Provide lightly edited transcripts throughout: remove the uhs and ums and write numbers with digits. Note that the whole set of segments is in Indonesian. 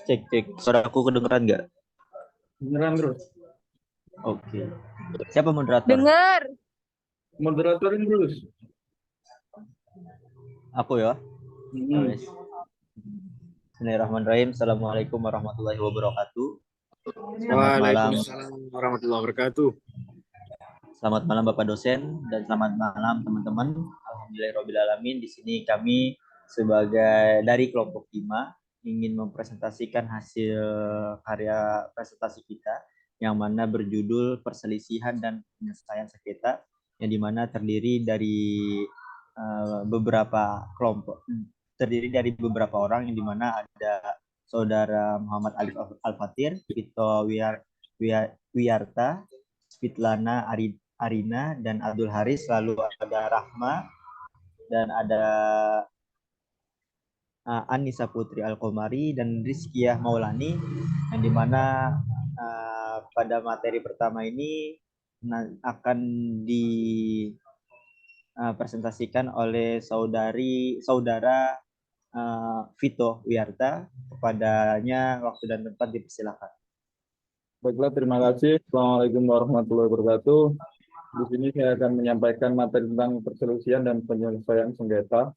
Cek cek. Suaraku kedengeran nggak? Beneran terus. Oke. Siapa moderator? Dengar. Moderatorin terus. Aku ya. Hmm. Wes. Bismillahirrahmanirrahim. Assalamualaikum warahmatullahi wabarakatuh. Selamat malam. Waalaikumsalam warahmatullahi wabarakatuh. Selamat malam Bapak dosen dan selamat malam teman-teman. Alhamdulillahirobbilalamin. Di sini kami sebagai dari kelompok 5 ingin mempresentasikan hasil karya presentasi kita yang mana berjudul Perselisihan dan Penyelesaian Sengketa, yang dimana terdiri dari beberapa kelompok, terdiri dari beberapa orang, yang dimana ada Saudara Muhammad Alif Al-Fatir, Vito Wiyarta, Spitlana Arina, dan Abdul Haris. Lalu ada Rahma dan ada Anissa Putri Al-Komari dan Rizkiah Maulani, yang dimana pada materi pertama ini akan dipresentasikan oleh saudara Vito Wiyarta. Kepadanya waktu dan tempat dipersilakan. Baiklah, terima kasih. Assalamualaikum warahmatullahi wabarakatuh. Di sini saya akan menyampaikan materi tentang perselisihan dan penyelesaian sengketa.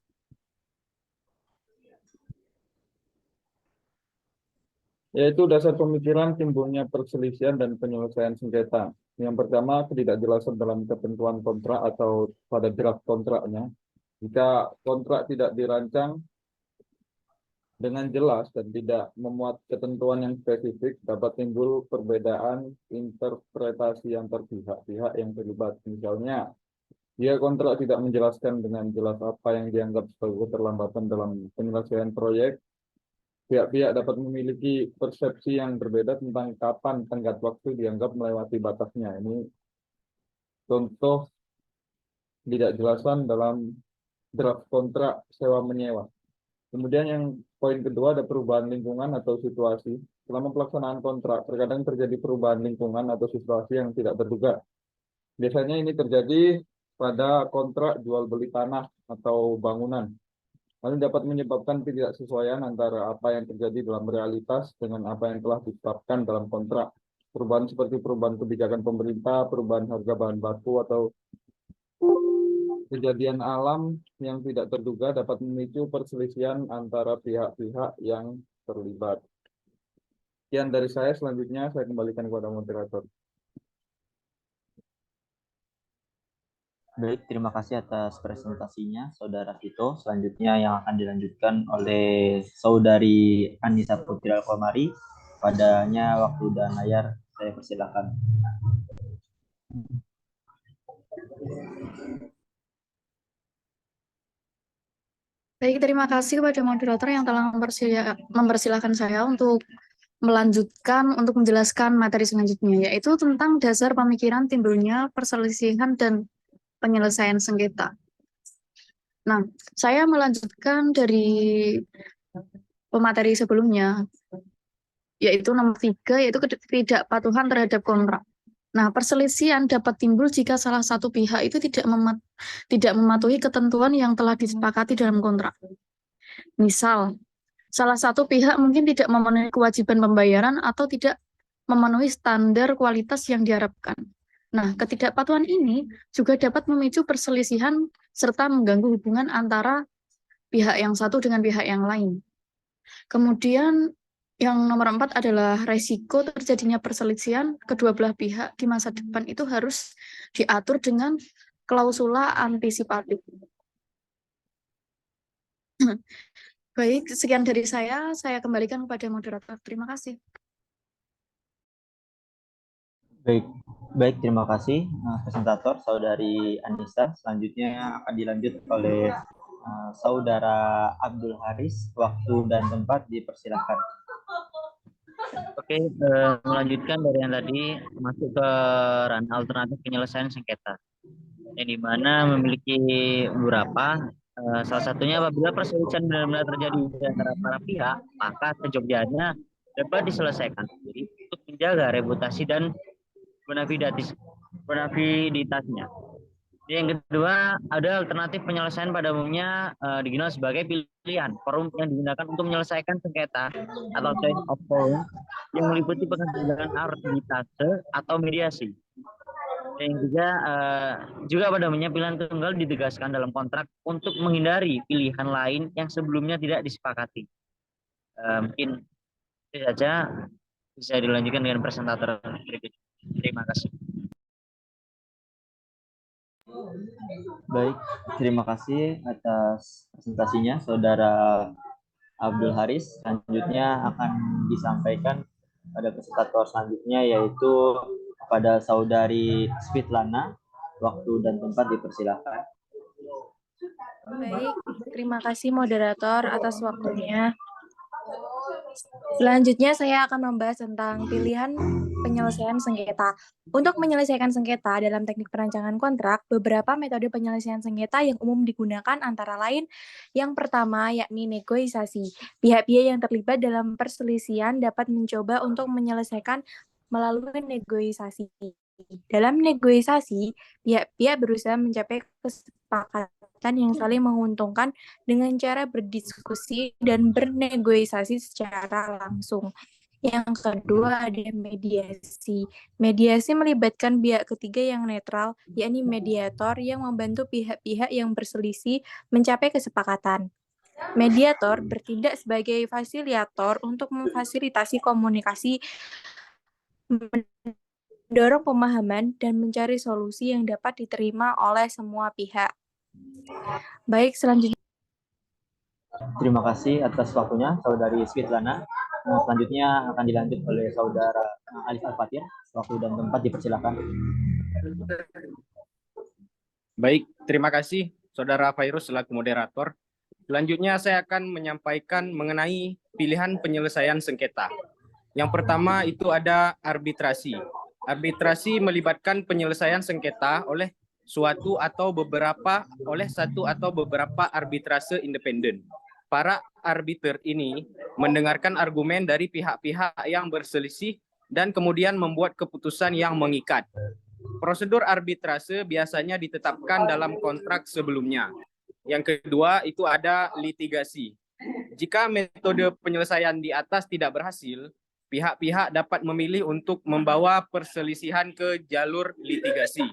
Yaitu dasar pemikiran timbulnya perselisihan dan penyelesaian sengketa. Yang pertama, ketidakjelasan dalam ketentuan kontrak atau pada draft kontraknya. Jika kontrak tidak dirancang dengan jelas dan tidak memuat ketentuan yang spesifik, dapat timbul perbedaan interpretasi antar pihak-pihak yang terlibat. Misalnya, jika kontrak tidak menjelaskan dengan jelas apa yang dianggap sebagai keterlambatan dalam penyelesaian proyek, pihak-pihak dapat memiliki persepsi yang berbeda tentang kapan tenggat waktu dianggap melewati batasnya. Ini contoh tidak jelasan dalam draft kontrak sewa-menyewa. Kemudian yang poin kedua ada perubahan lingkungan atau situasi. Selama pelaksanaan kontrak, terkadang terjadi perubahan lingkungan atau situasi yang tidak terduga. Biasanya ini terjadi pada kontrak jual beli tanah atau bangunan. Lalu dapat menyebabkan ketidaksesuaian antara apa yang terjadi dalam realitas dengan apa yang telah ditetapkan dalam kontrak. Perubahan seperti perubahan kebijakan pemerintah, perubahan harga bahan baku, atau kejadian alam yang tidak terduga dapat memicu perselisihan antara pihak-pihak yang terlibat. Sekian dari saya, selanjutnya saya kembalikan kepada moderator. Baik, terima kasih atas presentasinya, Saudara Vito. Selanjutnya yang akan dilanjutkan oleh Saudari Anissa Putri Al-Komari. Padanya waktu dan layar saya persilakan. Baik, terima kasih kepada moderator yang telah mempersilahkan saya untuk melanjutkan untuk menjelaskan materi selanjutnya, yaitu tentang dasar pemikiran timbulnya perselisihan dan penyelesaian sengketa. Nah, saya melanjutkan dari pemateri sebelumnya, yaitu nomor 3, yaitu ketidakpatuhan terhadap kontrak. Nah, perselisihan dapat timbul jika salah satu pihak itu tidak mematuhi ketentuan yang telah disepakati dalam kontrak. Misal, salah satu pihak mungkin tidak memenuhi kewajiban pembayaran atau tidak memenuhi standar kualitas yang diharapkan. Nah, ketidakpatuhan ini juga dapat memicu perselisihan serta mengganggu hubungan antara pihak yang satu dengan pihak yang lain. Kemudian yang nomor 4 adalah resiko terjadinya perselisihan kedua belah pihak di masa depan itu harus diatur dengan klausula antisipatif. Baik, sekian dari saya kembalikan kepada moderator. Terima kasih. Baik, terima kasih presentator Saudari Anissa. Selanjutnya akan dilanjut oleh Saudara Abdul Haris. Waktu dan tempat dipersilakan. Oke, melanjutkan dari yang tadi, masuk ke ranah alternatif penyelesaian sengketa, yang dimana memiliki beberapa. Salah satunya apabila perselisihan benar-benar terjadi di antara para pihak, maka kejogjaannya dapat diselesaikan. Jadi untuk menjaga reputasi dan benaviditasnya. Yang kedua, ada alternatif penyelesaian pada umumnya dikenal sebagai pilihan forum yang digunakan untuk menyelesaikan sengketa atau choice of forum yang meliputi pekerjaan arbitrase atau mediasi. Yang ketiga, juga pada umumnya pilihan tunggal ditegaskan dalam kontrak untuk menghindari pilihan lain yang sebelumnya tidak disepakati. Mungkin itu saja, bisa dilanjutkan dengan presentator berikutnya. Terima kasih. Baik, terima kasih atas presentasinya, Saudara Abdul Haris. Selanjutnya akan disampaikan pada presentator selanjutnya, yaitu pada Saudari Svitlana. Waktu dan tempat dipersilakan. Baik, terima kasih moderator atas waktunya. Selanjutnya saya akan membahas tentang pilihan penyelesaian sengketa. Untuk menyelesaikan sengketa dalam teknik perancangan kontrak, beberapa metode penyelesaian sengketa yang umum digunakan antara lain yang pertama yakni negosiasi. Pihak-pihak yang terlibat dalam perselisihan dapat mencoba untuk menyelesaikan melalui negosiasi. Dalam negosiasi, pihak-pihak berusaha mencapai kesepakatan yang saling menguntungkan dengan cara berdiskusi dan bernegosiasi secara langsung. Yang kedua ada mediasi. Mediasi melibatkan pihak ketiga yang netral, yakni mediator yang membantu pihak-pihak yang berselisih mencapai kesepakatan. Mediator bertindak sebagai fasilitator untuk memfasilitasi komunikasi, mendorong pemahaman, dan mencari solusi yang dapat diterima oleh semua pihak. Baik, selanjutnya. Terima kasih atas waktunya, Saudari Svitlana. Selanjutnya akan dilanjut oleh Saudara Alif Al-Fatir. Waktu dan tempat dipersilakan. Baik, terima kasih Saudara Fairuz selaku moderator. Selanjutnya saya akan menyampaikan mengenai pilihan penyelesaian sengketa. Yang pertama itu ada arbitrasi. Arbitrasi melibatkan penyelesaian sengketa oleh satu atau beberapa arbitrase independen. Para arbiter ini mendengarkan argumen dari pihak-pihak yang berselisih dan kemudian membuat keputusan yang mengikat. Prosedur arbitrase biasanya ditetapkan dalam kontrak sebelumnya. Yang kedua itu ada litigasi. Jika metode penyelesaian di atas tidak berhasil, pihak-pihak dapat memilih untuk membawa perselisihan ke jalur litigasi.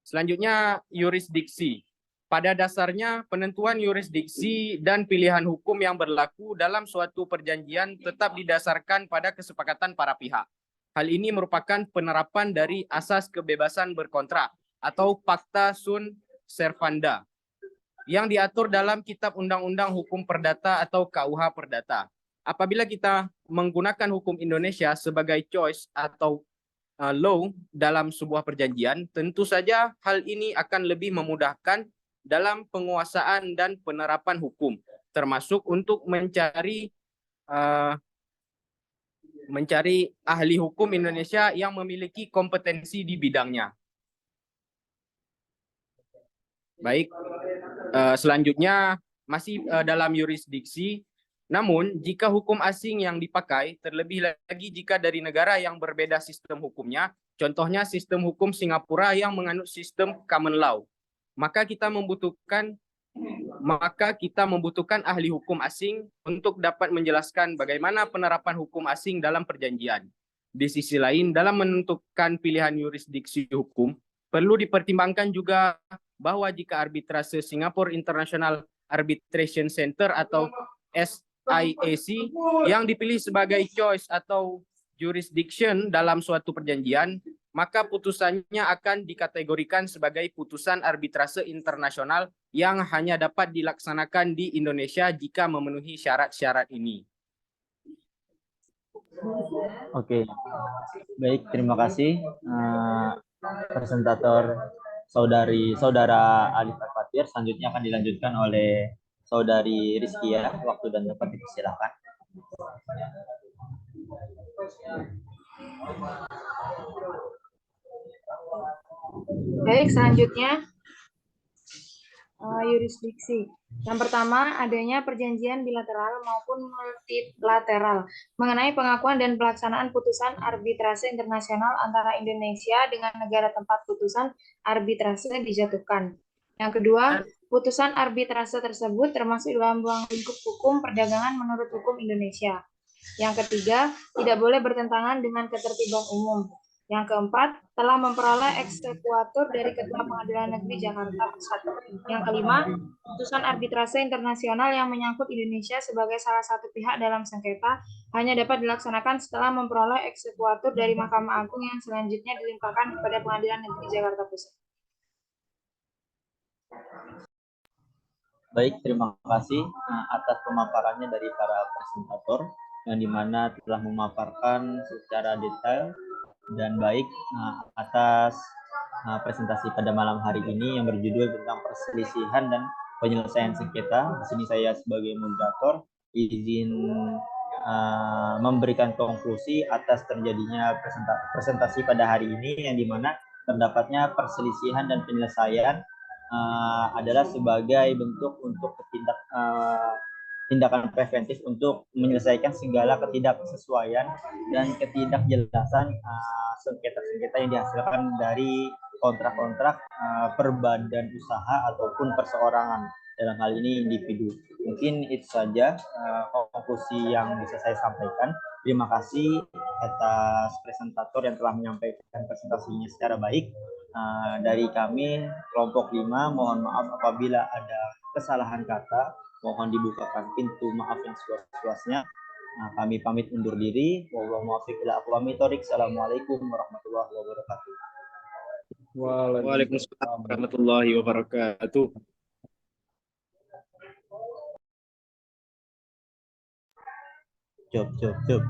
Selanjutnya, yurisdiksi. Pada dasarnya, penentuan yurisdiksi dan pilihan hukum yang berlaku dalam suatu perjanjian tetap didasarkan pada kesepakatan para pihak. Hal ini merupakan penerapan dari asas kebebasan berkontrak atau Pacta sunt servanda yang diatur dalam Kitab Undang-Undang Hukum Perdata atau KUH Perdata. Apabila kita menggunakan hukum Indonesia sebagai choice atau law dalam sebuah perjanjian, tentu saja hal ini akan lebih memudahkan dalam penguasaan dan penerapan hukum, termasuk untuk mencari ahli hukum Indonesia yang memiliki kompetensi di bidangnya. Baik, selanjutnya masih dalam yurisdiksi. Namun, jika hukum asing yang dipakai, terlebih lagi jika dari negara yang berbeda sistem hukumnya, contohnya sistem hukum Singapura yang menganut sistem common law, maka kita membutuhkan ahli hukum asing untuk dapat menjelaskan bagaimana penerapan hukum asing dalam perjanjian. Di sisi lain, dalam menentukan pilihan yurisdiksi hukum, perlu dipertimbangkan juga bahwa jika arbitrase Singapore International Arbitration Center atau SIAC yang dipilih sebagai choice atau jurisdiction dalam suatu perjanjian, maka putusannya akan dikategorikan sebagai putusan arbitrase internasional yang hanya dapat dilaksanakan di Indonesia jika memenuhi syarat-syarat ini. Oke, baik, terima kasih presentator Saudara Alif Al-Fatir. Selanjutnya akan dilanjutkan oleh Saudari Rizkia. Waktu dan tempat dipersilakan. Baik, selanjutnya yurisdiksi. Yang pertama, adanya perjanjian bilateral maupun multilateral mengenai pengakuan dan pelaksanaan putusan arbitrase internasional antara Indonesia dengan negara tempat putusan arbitrase dijatuhkan. Yang kedua, putusan arbitrase tersebut termasuk dalam ruang lingkup hukum perdagangan menurut hukum Indonesia. Yang ketiga, tidak boleh bertentangan dengan ketertiban umum. Yang keempat, telah memperoleh eksekuatur dari Ketua Pengadilan Negeri Jakarta Pusat. Yang kelima, putusan arbitrase internasional yang menyangkut Indonesia sebagai salah satu pihak dalam sengketa hanya dapat dilaksanakan setelah memperoleh eksekuatur dari Mahkamah Agung yang selanjutnya dilimpahkan kepada Pengadilan Negeri Jakarta Pusat. Baik, terima kasih atas pemaparannya dari para presentator yang dimana telah memaparkan secara detail dan baik atas presentasi pada malam hari ini yang berjudul tentang perselisihan dan penyelesaian sengketa. Di sini saya sebagai moderator izin memberikan konklusi atas terjadinya presentasi pada hari ini yang dimana terdapatnya perselisihan dan penyelesaian adalah sebagai bentuk untuk tindakan preventif untuk menyelesaikan segala ketidaksesuaian dan ketidakjelasan sengketa-sengketa yang dihasilkan dari kontrak-kontrak per badan usaha ataupun perseorangan, dalam hal ini individu. Mungkin itu saja konklusi yang bisa saya sampaikan. Terima kasih atas presentator yang telah menyampaikan presentasinya secara baik. Dari kami kelompok 5, mohon maaf apabila ada kesalahan kata, mohon dibukakan pintu maaf yang seluas-luasnya. Kami pamit undur diri. Assalamualaikum warahmatullahi wabarakatuh. Waalaikumsalam warahmatullahi wabarakatuh. Cup.